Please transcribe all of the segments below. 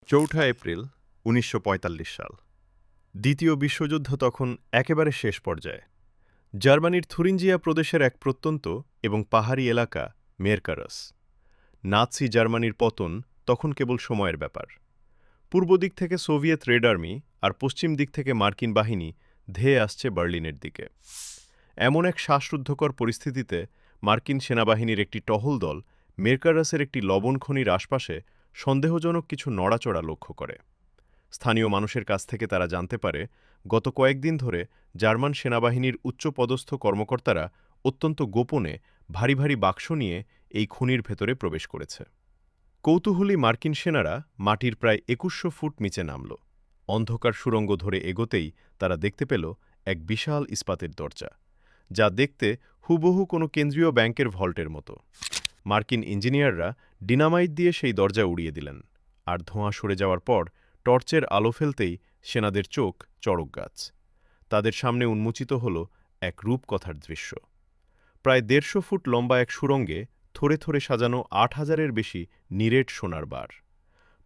৪ April ১৯৪৫ সাল। দ্বিতীয় বিশ্বযুদ্ধ তখন একেবারে শেষ পর্যায়ে। জার্মানির থুরিঞ্জিয়া প্রদেশের এক প্রত্যন্ত এবং পাহাড়ি এলাকা মেরকারাস। নাৎসি জার্মানির পতন তখন কেবল সময়ের ব্যাপার। পূর্ব দিক থেকে সোভিয়েত রেড আর্মি আর পশ্চিম দিক থেকে মার্কিন বাহিনী ধেয়ে আসছে বার্লিনের দিকে। এমন এক শ্বাসরুদ্ধকর পরিস্থিতিতে মার্কিন সেনাবাহিনীর একটি টহল দল মেরকারাসের একটি লবণ খনির আশপাশে সন্দেহজনক কিছু নড়াচড়া লক্ষ্য করে। স্থানীয় মানুষের কাছ থেকে তারা জানতে পারে, গত কয়েকদিন ধরে জার্মান সেনাবাহিনীর উচ্চপদস্থ কর্মকর্তারা অত্যন্ত গোপনে ভারী ভারী বাক্স নিয়ে এই খনির ভেতরে প্রবেশ করেছে। কৌতূহলী মার্কিন সেনারা মাটির প্রায় ২১০০ ফুট নিচে নামল। অন্ধকার সুড়ঙ্গ ধরে এগোতেই তারা দেখতে পেল এক বিশাল ইস্পাতের দরজা, যা দেখতে হুবহু কোনো কেন্দ্রীয় ব্যাংকের ভল্টের মতো। মার্কিন ইঞ্জিনিয়াররা ডিনামাইট দিয়ে সেই দরজা উড়িয়ে দিলেন, আর ধোঁয়া সরে যাওয়ার পর টর্চের আলো ফেলতেই সেনাদের চোখ চড়ক গাছ। তাদের সামনে উন্মোচিত হল এক রূপকথার দৃশ্য। প্রায় ১৫০ ফুট লম্বা এক সুড়ঙ্গে থরে থরে সাজানো ৮,০০০-এর বেশি নিরেট সোনার বার,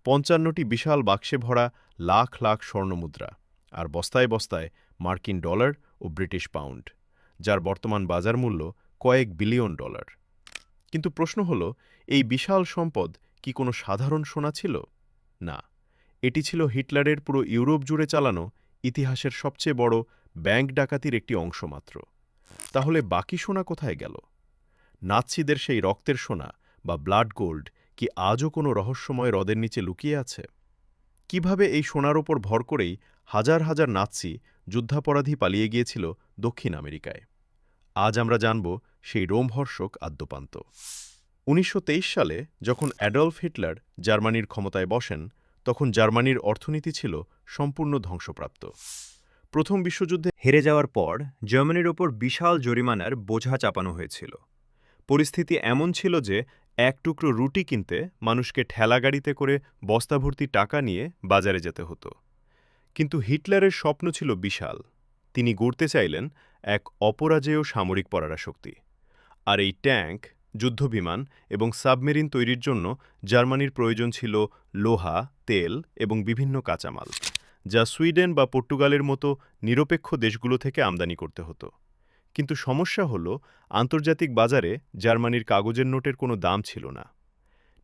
৫৫টি বিশাল বাক্সে ভরা লাখ লাখ স্বর্ণমুদ্রা, আর বস্তায় বস্তায় মার্কিন ডলার ও ব্রিটিশ পাউন্ড, যার বর্তমান বাজার মূল্য কয়েক বিলিয়ন ডলার। কিন্তু প্রশ্ন হল, এই বিশাল সম্পদ কি কোনো সাধারণ সোনা ছিল? না, এটি ছিল হিটলারের পুরো ইউরোপ জুড়ে চালানো ইতিহাসের সবচেয়ে বড় ব্যাংক ডাকাতির একটি অংশ মাত্র। তাহলে বাকি সোনা কোথায় গেল? নাৎসিদের সেই রক্তের সোনা বা ব্লাড গোল্ড কি আজও কোনো রহস্যময় হ্রদের নিচে লুকিয়ে আছে? কিভাবে এই সোনার ওপর ভর করেই হাজার হাজার নাৎসি যুদ্ধাপরাধী পালিয়ে গিয়েছিল দক্ষিণ আমেরিকায়? আজ আমরা জানব সেই রোমহর্ষক আদ্যোপান্ত। ১৯২৩ সালে যখন অ্যাডলফ হিটলার জার্মানির ক্ষমতায় বসেন, তখন জার্মানির অর্থনীতি ছিল সম্পূর্ণ ধ্বংসপ্রাপ্ত। প্রথম বিশ্বযুদ্ধে হেরে যাওয়ার পর জার্মানির ওপর বিশাল জরিমানার বোঝা চাপানো হয়েছিল। পরিস্থিতি এমন ছিল যে এক টুকরো রুটি কিনতে মানুষকে ঠেলাগাড়িতে করে বস্তাভর্তি টাকা নিয়ে বাজারে যেতে হতো। কিন্তু হিটলারের স্বপ্ন ছিল বিশাল। তিনি গড়তে চাইলেন এক অপরাজেয় সামরিক পরাশক্তি। আর এই ট্যাঙ্ক, যুদ্ধবিমান এবং সাবমেরিন তৈরির জন্য জার্মানির প্রয়োজন ছিল লোহা, তেল এবং বিভিন্ন কাঁচামাল, যা সুইডেন বা পর্তুগালের মতো নিরপেক্ষ দেশগুলো থেকে আমদানি করতে হতো। কিন্তু সমস্যা হল, আন্তর্জাতিক বাজারে জার্মানির কাগজের নোটের কোনো দাম ছিল না।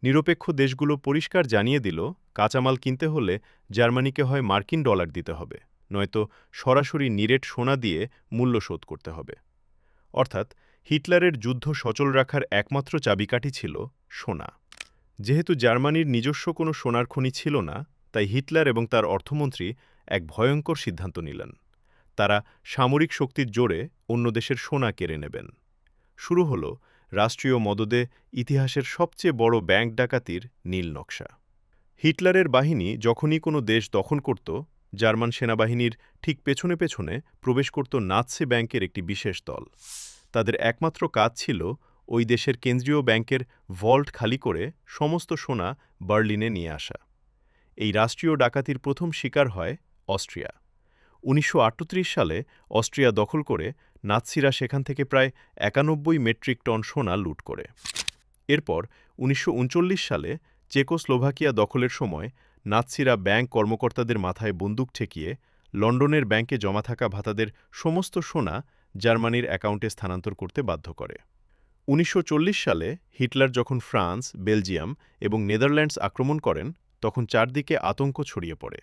নিরপেক্ষ দেশগুলো পরিষ্কার জানিয়ে দিল, কাঁচামাল কিনতে হলে জার্মানিকে হয় মার্কিন ডলার দিতে হবে, নয়তো সরাসরি নিরেট সোনা দিয়ে মূল্য শোধ করতে হবে। অর্থাৎ হিটলারের যুদ্ধ সচল রাখার একমাত্র চাবিকাঠি ছিল সোনা। যেহেতু জার্মানির নিজস্ব কোনো সোনার খনি ছিল না, তাই হিটলার এবং তার অর্থমন্ত্রী এক ভয়ঙ্কর সিদ্ধান্ত নিলেন। তারা সামরিক শক্তির জোরে অন্য দেশের সোনা কেড়ে নেবেন। শুরু হল রাষ্ট্রীয় মদদে ইতিহাসের সবচেয়ে বড় ব্যাংক ডাকাতির নীল নকশা। হিটলারের বাহিনী যখনই কোনো দেশ দখল করত, জার্মান সেনাবাহিনীর ঠিক পেছনে পেছনে প্রবেশ করত নাৎসি ব্যাংকের একটি বিশেষ দল। তাদের একমাত্র কাজ ছিল ওই দেশের কেন্দ্রীয় ব্যাংকের ভল্ট খালি করে সমস্ত সোনা বার্লিনে নিয়ে আসা। এই রাষ্ট্রীয় ডাকাতির প্রথম শিকার হয় অস্ট্রিয়া। ১৯৩৮ সালে অস্ট্রিয়া দখল করে নাৎসিরা সেখান থেকে প্রায় ৯১ মেট্রিক টন সোনা লুট করে। এরপর ১৯৩৯ সালে চেকোস্লোভাকিয়া দখলের সময় নাৎসিরা ব্যাংক কর্মকর্তাদের মাথায় বন্দুক ঠেকিয়ে লন্ডনের ব্যাংকে জমা থাকা ভাতাদের সমস্ত সোনা জার্মানির অ্যাকাউন্টে স্থানান্তর করতে বাধ্য করে। ১৯৪০ সালে হিটলার যখন ফ্রান্স, বেলজিয়াম এবং নেদারল্যান্ডস আক্রমণ করেন, তখন চারদিকে আতঙ্ক ছড়িয়ে পড়ে।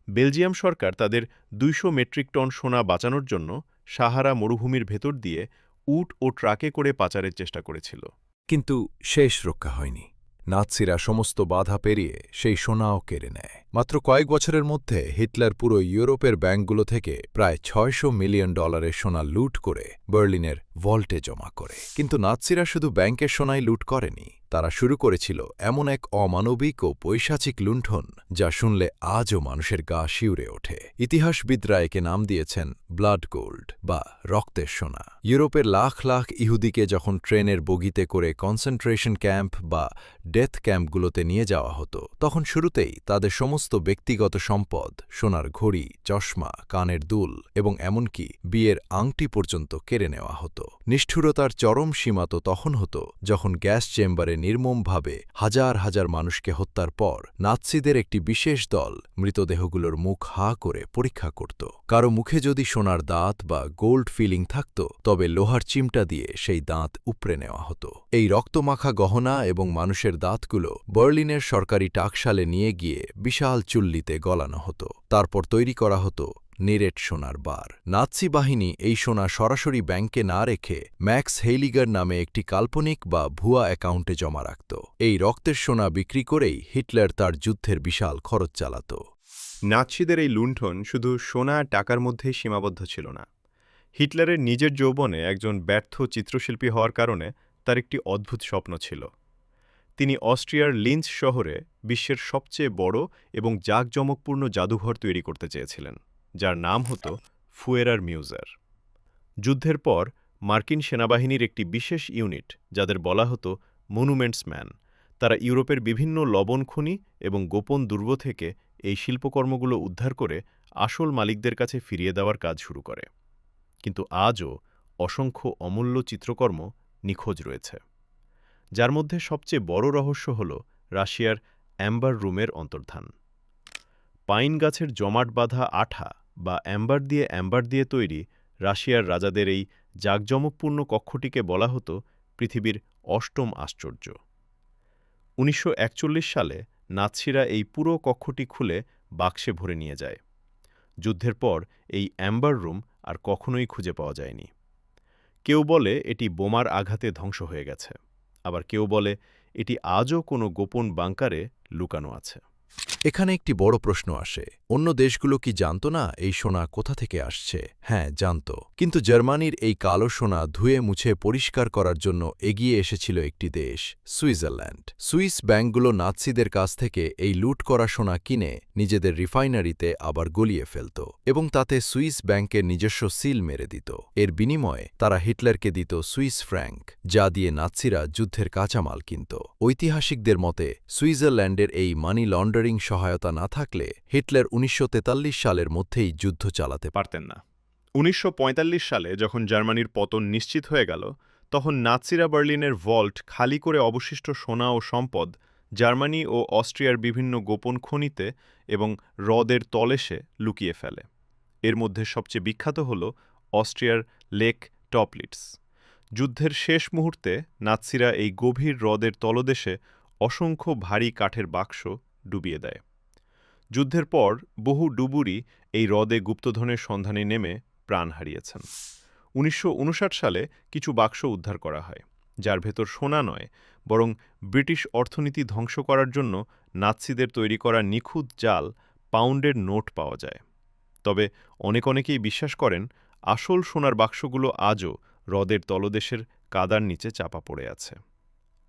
বেলজিয়াম সরকার তাদের ২০০ মেট্রিক টন সোনা বাঁচানোর জন্য সাহারা মরুভূমির ভেতর দিয়ে উট ও ট্রাকে করে পাচারের চেষ্টা করেছিল। কিন্তু শেষ রক্ষা হয়নি। নাৎসিরা সমস্ত বাধা পেরিয়ে সেই সোনাও কেড়ে নেয়। মাত্র কয়েক বছরের মধ্যে হিটলার পুরো ইউরোপের ব্যাংকগুলো থেকে প্রায় ৬০০ মিলিয়ন ডলারের সোনা লুট করে বার্লিনের ভল্টে জমা করে। কিন্তু নাৎসিরা শুধু ব্যাংকের সোনাই লুট করেনি, তারা শুরু করেছিল এমন এক অমানবিক ও পৈশাচিক লুণ্ঠন যা শুনলে আজও মানুষের গা শিউরে ওঠে। ইতিহাসবিদরা একে নাম দিয়েছেন ব্লাড গোল্ড বা রক্তের সোনা। ইউরোপের লাখ লাখ ইহুদিকে যখন ট্রেনের বগিতে করে কনসেন্ট্রেশন ক্যাম্প বা ডেথ ক্যাম্পগুলোতে নিয়ে যাওয়া হতো, তখন শুরুতেই তাদের সমস্ত ব্যক্তিগত সম্পদ, সোনার ঘড়ি, চশমা, কানের দুল এবং এমনকি বিয়ের আংটি পর্যন্ত কেড়ে নেওয়া হতো। নিষ্ঠুরতার চরম সীমা তো তখন হতো যখন গ্যাস চেম্বারে নির্মমভাবে হাজার হাজার মানুষকে হত্যার পর নাৎসিদের একটি বিশেষ দল মৃতদেহগুলোর মুখ হা করে পরীক্ষা করত। কারো মুখে যদি সোনার দাঁত বা গোল্ড ফিলিং থাকত, তবে লোহার চিমটা দিয়ে সেই দাঁত উপড়ে নেওয়া হতো। এই রক্তমাখা গহনা এবং মানুষের দাঁতগুলো বার্লিনের সরকারি টাকশালে নিয়ে গিয়ে বিশাল চুল্লিতে গলানো হতো। তারপর তৈরি করা হতো নিরেট সোনার বার। নাৎসি বাহিনী এই সোনা সরাসরি ব্যাংকে না রেখে ম্যাক্স হেইলিগার নামে একটি কাল্পনিক বা ভুয়া অ্যাকাউন্টে জমা রাখত। এই রক্তের সোনা বিক্রি করেই হিটলার তার যুদ্ধের বিশাল খরচ চালাত। নাৎসিদের এই লুণ্ঠন শুধু সোনা আর টাকার মধ্যেই সীমাবদ্ধ ছিল না। হিটলারের নিজের যৌবনে একজন ব্যর্থ চিত্রশিল্পী হওয়ার কারণে তার একটি অদ্ভুত স্বপ্ন ছিল। তিনি অস্ট্রিয়ার লিঞ্চ শহরে বিশ্বের সবচেয়ে বড় এবং জাঁকজমকপূর্ণ জাদুঘর তৈরি করতে চেয়েছিলেন, যার নাম হতো ফুয়েরার মিউজার। যুদ্ধের পর মার্কিন সেনাবাহিনীর একটি বিশেষ ইউনিট, যাদের বলা হতো মনুমেন্টস ম্যান, তারা ইউরোপের বিভিন্ন লবণ খনি এবং গোপন দুর্গ থেকে এই শিল্পকর্মগুলো উদ্ধার করে আসল মালিকদের কাছে ফিরিয়ে দেওয়ার কাজ শুরু করে। কিন্তু আজও অসংখ্য অমূল্য চিত্রকর্ম নিখোঁজ রয়েছে, যার মধ্যে সবচেয়ে বড় রহস্য হল রাশিয়ার অ্যাম্বার রুমের অন্তর্ধান। পাইন গাছের জমাট বাঁধা আঠা বা অ্যাম্বার দিয়ে তৈরি রাশিয়ার রাজাদের এই জাঁকজমকপূর্ণ কক্ষটিকে বলা হতো পৃথিবীর অষ্টম আশ্চর্য। 1941 সালে নাৎসিরা এই পুরো কক্ষটি খুলে বাক্সে ভরে নিয়ে যায়। যুদ্ধের পর এই অ্যাম্বার রুম আর কখনোই খুঁজে পাওয়া যায়নি। কেউ বলে এটি বোমার আঘাতে ধ্বংস হয়ে গেছে, আবার কেউ বলে এটি আজও কোনো গোপন বাংকারে লুকানো আছে। এখানে একটি বড় প্রশ্ন আসে, অন্য দেশগুলো কি জানত না এই সোনা কোথা থেকে আসছে? হ্যাঁ, জানত। কিন্তু জার্মানির এই কালো সোনা ধুয়ে মুছে পরিষ্কার করার জন্য এগিয়ে এসেছিল একটি দেশ, সুইজারল্যান্ড। সুইস ব্যাংকগুলো নাৎসিদের কাছ থেকে এই লুট করা সোনা কিনে নিজেদের রিফাইনারিতে আবার গলিয়ে ফেলত এবং তাতে সুইস ব্যাংকের নিজস্ব সিল মেরে দিত। এর বিনিময়ে তারা হিটলারকে দিত সুইস ফ্র্যাঙ্ক, যা দিয়ে নাৎসিরা যুদ্ধের কাঁচামাল কিনত। ঐতিহাসিকদের মতে সুইজারল্যান্ডের এই মানি লন্ডারিং সহায়তা না থাকলে হিটলার 1943 সালের মধ্যেই যুদ্ধ চালাতে পারতেন না। 1945 সালে যখন জার্মানির পতন নিশ্চিত হয়ে গেল, তখন নাৎসিরা বার্লিনের ভল্ট খালি করে অবশিষ্ট সোনা ও সম্পদ জার্মানি ও অস্ট্রিয়ার বিভিন্ন গোপন খনিতে এবং হ্রদের তলদেশে লুকিয়ে ফেলে। এর মধ্যে সবচেয়ে বিখ্যাত হল অস্ট্রিয়ার লেক টপলিটস। যুদ্ধের শেষ মুহূর্তে নাৎসিরা এই গভীর হ্রদের তলদেশে অসংখ্য ভারী কাঠের বাক্স ডুবিয়ে দেয়। যুদ্ধের পর বহু ডুবুরি এই হ্রদে গুপ্তধনের সন্ধানে নেমে প্রাণ হারিয়েছেন। 1959 সালে কিছু বাক্স উদ্ধার করা হয়, যার ভেতর সোনা নয়, বরং ব্রিটিশ অর্থনীতি ধ্বংস করার জন্য নাৎসিদের তৈরি করা নিখুঁত জাল পাউন্ডের নোট পাওয়া যায়। তবে অনেকেই বিশ্বাস করেন আসল সোনার বাক্সগুলো আজও হ্রদের তলদেশের কাদার নিচে চাপা পড়ে আছে।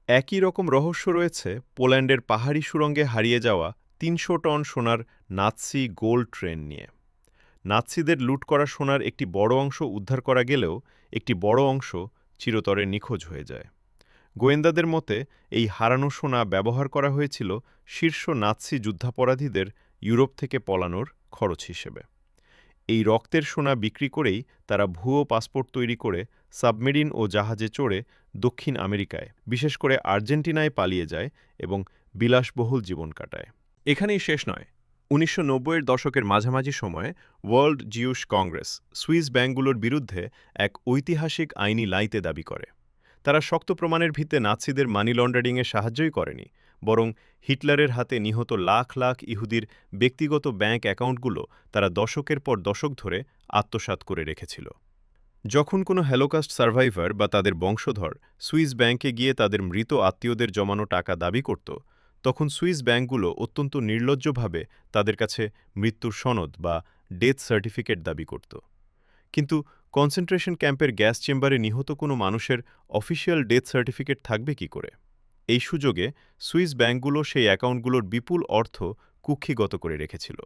একই রকম রহস্য রয়েছে পোল্যান্ডের পাহাড়ি সুড়ঙ্গে হারিয়ে যাওয়া 300 টন সোনার নাৎসি গোল্ড ট্রেন নিয়ে। নাৎসিদের লুট করা সোনার একটি বড় অংশ উদ্ধার করা গেলেও একটি বড় অংশ চিরতরে নিখোঁজ হয়ে যায়। গোয়েন্দাদের মতে এই হারানো সোনা ব্যবহার করা হয়েছিল শীর্ষ নাৎসি যুদ্ধাপরাধীদের ইউরোপ থেকে পলানোর খরচ হিসেবে। এই রক্তের সোনা বিক্রি করেই তারা ভুয়ো পাসপোর্ট তৈরি করে সাবমেরিন ও জাহাজে চড়ে দক্ষিণ আমেরিকায়, বিশেষ করে আর্জেন্টিনায় পালিয়ে যায় এবং বিলাসবহুল জীবন কাটায়। এখানেই শেষ নয়। 1990-এর দশকের মাঝামাঝি সময়ে ওয়ার্ল্ড জিউস কংগ্রেস সুইস ব্যাংকগুলোর বিরুদ্ধে এক ঐতিহাসিক আইনি লাইতে দাবি করে। তারা শক্ত প্রমাণের ভিত্তিতে নাৎসিদের মানি লন্ডারিংয়ে সাহায্যই করেনি, বরং হিটলারের হাতে নিহত লাখ লাখ ইহুদির ব্যক্তিগত ব্যাংক অ্যাকাউন্টগুলো তারা দশকের পর দশক ধরে আত্মসাৎ করে রেখেছিল। যখন কোনো হ্যালোকাস্ট সার্ভাইভার বা তাদের বংশধর সুইস ব্যাংকে গিয়ে তাদের মৃত আত্মীয়দের জমানো টাকা দাবি করত, তখন সুইস ব্যাংকগুলো অত্যন্ত নির্লজ্জভাবে তাদের কাছে মৃত্যুর সনদ বা ডেথ সার্টিফিকেট দাবি করত। কিন্তু কনসেন্ট্রেশন ক্যাম্পের গ্যাস চেম্বারে নিহত কোনো মানুষের অফিসিয়াল ডেথ সার্টিফিকেট থাকবে কি করে? এই সুযোগে সুইস ব্যাংকগুলো সেই অ্যাকাউন্টগুলোর বিপুল অর্থ কুক্ষিগত করে রেখেছিল।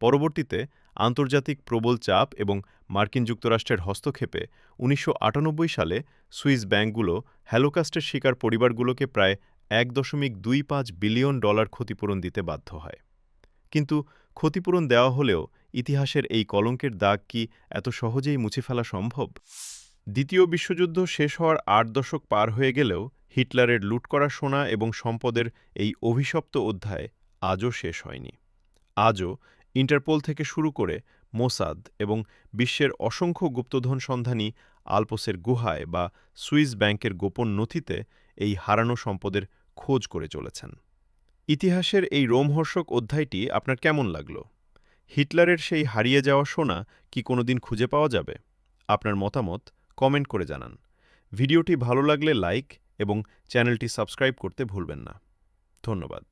পরবর্তীতে আন্তর্জাতিক প্রবল চাপ এবং মার্কিন যুক্তরাষ্ট্রের হস্তক্ষেপে 1998 সালে সুইস ব্যাংকগুলো হ্যালোকাস্টের শিকার পরিবারগুলোকে প্রায় $1.25 বিলিয়ন ক্ষতিপূরণ দিতে বাধ্য হয়। কিন্তু ক্ষতিপূরণ দেওয়া হলেও ইতিহাসের এই কলঙ্কের দাগ কি এত সহজেই মুছে ফেলা সম্ভব? দ্বিতীয় বিশ্বযুদ্ধ শেষ হওয়ার 8 দশক পার হয়ে গেলেও হিটলারের লুট করা সোনা এবং সম্পদের এই অভিশপ্ত অধ্যায় আজও শেষ হয়নি। আজও ইন্টারপোল থেকে শুরু করে মোসাদ এবং বিশ্বের অসংখ্য গুপ্তধন সন্ধানী আলপসের গুহায় বা সুইস ব্যাংকের গোপন নথিতে এই হারানো সম্পদের খোঁজ করে চলেছেন। ইতিহাসের এই রোমহর্ষক অধ্যায়টি আপনার কেমন লাগলো? হিটলারের সেই হারিয়ে যাওয়া সোনা কি কোনোদিন খুঁজে পাওয়া যাবে? আপনার মতামত কমেন্ট করে জানান। ভিডিওটি ভালো লাগলে লাইক এবং চ্যানেলটি সাবস্ক্রাইব করতে ভুলবেন না। ধন্যবাদ।